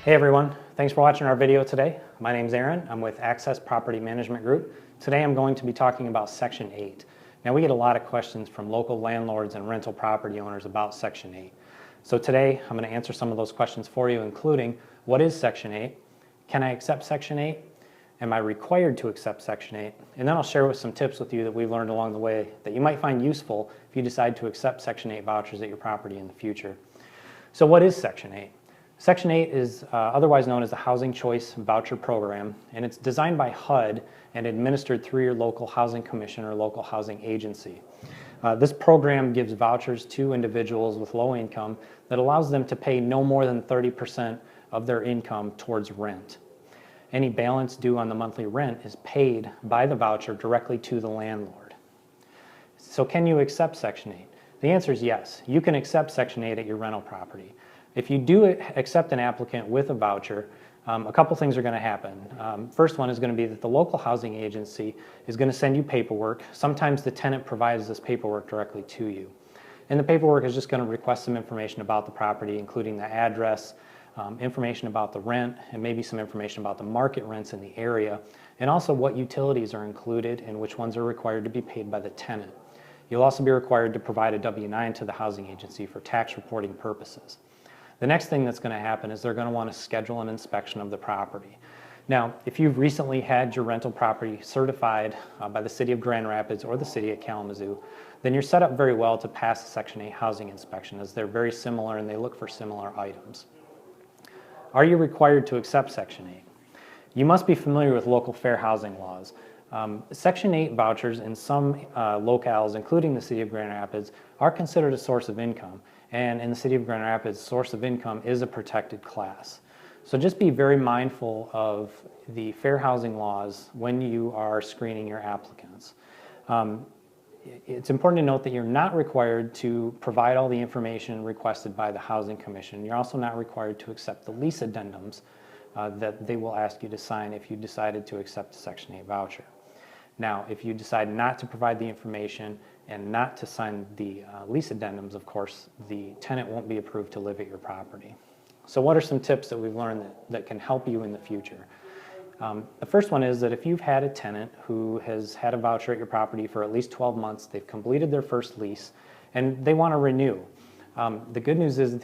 Hey everyone, thanks for watching our video today. My name's Aaron, I'm with Access Property Management Group. Today I'm going to be talking about Section 8. Now we get a lot of questions from local landlords and rental property owners about Section 8. So today I'm going to answer some of those questions for you, including what is Section 8? Can I accept Section 8? Am I required to accept Section 8? And then I'll share some tips with you that we've learned along the way that you might find useful if you decide to accept Section 8 vouchers at your property in the future. So what is Section 8? Section 8 is otherwise known as the Housing Choice Voucher Program, and it's designed by HUD and administered through your local housing commission or local housing agency. This program gives vouchers to individuals with low income that allows them to pay no more than 30% of their income towards rent. Any balance due on the monthly rent is paid by the voucher directly to the landlord. So can you accept Section 8? The answer is yes. You can accept Section 8 at your rental property. If you do accept an applicant with a voucher, a couple things are going to happen. First one is going to be that the local housing agency is going to send you paperwork. Sometimes the tenant provides this paperwork directly to you. And the paperwork is just going to request some information about the property, including the address, information about the rent, and maybe some information about the market rents in the area, and also what utilities are included and which ones are required to be paid by the tenant. You'll also be required to provide a W-9 to the housing agency for tax reporting purposes. The next thing that's going to happen is they're going to want to schedule an inspection of the property. Now, if you've recently had your rental property certified by the City of Grand Rapids or the City of Kalamazoo, then you're set up very well to pass the Section 8 housing inspection, as they're very similar and they look for similar items. Are you required to accept Section 8? You must be familiar with local fair housing laws. Section 8 vouchers in some locales, including the City of Grand Rapids, are considered a source of income. And in the City of Grand Rapids, source of income is a protected class. So just be very mindful of the fair housing laws when you are screening your applicants. It's important to note that you're not required to provide all the information requested by the Housing Commission. You're also not required to accept the lease addendums that they will ask you to sign if you decided to accept the Section 8 voucher. Now, if you decide not to provide the information and not to sign the lease addendums, of course, the tenant won't be approved to live at your property. So what are some tips that we've learned that can help you in the future? The first one is that if you've had a tenant who has had a voucher at your property for at least 12 months, they've completed their first lease, and they want to renew. The good news is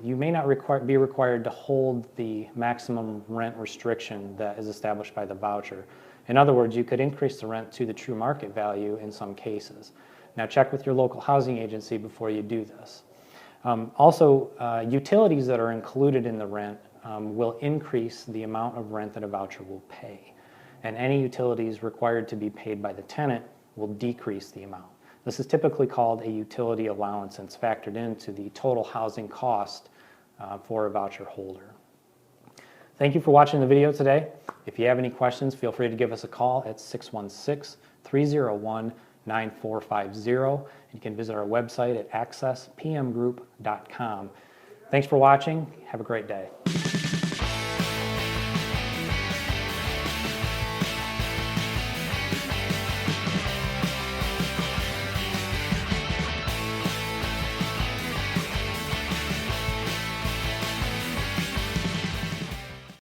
you may not be required to hold the maximum rent restriction that is established by the voucher. In other words, you could increase the rent to the true market value in some cases. Now check with your local housing agency before you do this. Utilities that are included in the rent will increase the amount of rent that a voucher will pay. And any utilities required to be paid by the tenant will decrease the amount. This is typically called a utility allowance, and it's factored into the total housing cost for a voucher holder. Thank you for watching the video today. If you have any questions, feel free to give us a call at 616-301-9450. You can visit our website at accesspmgroup.com. Thanks for watching. Have a great day.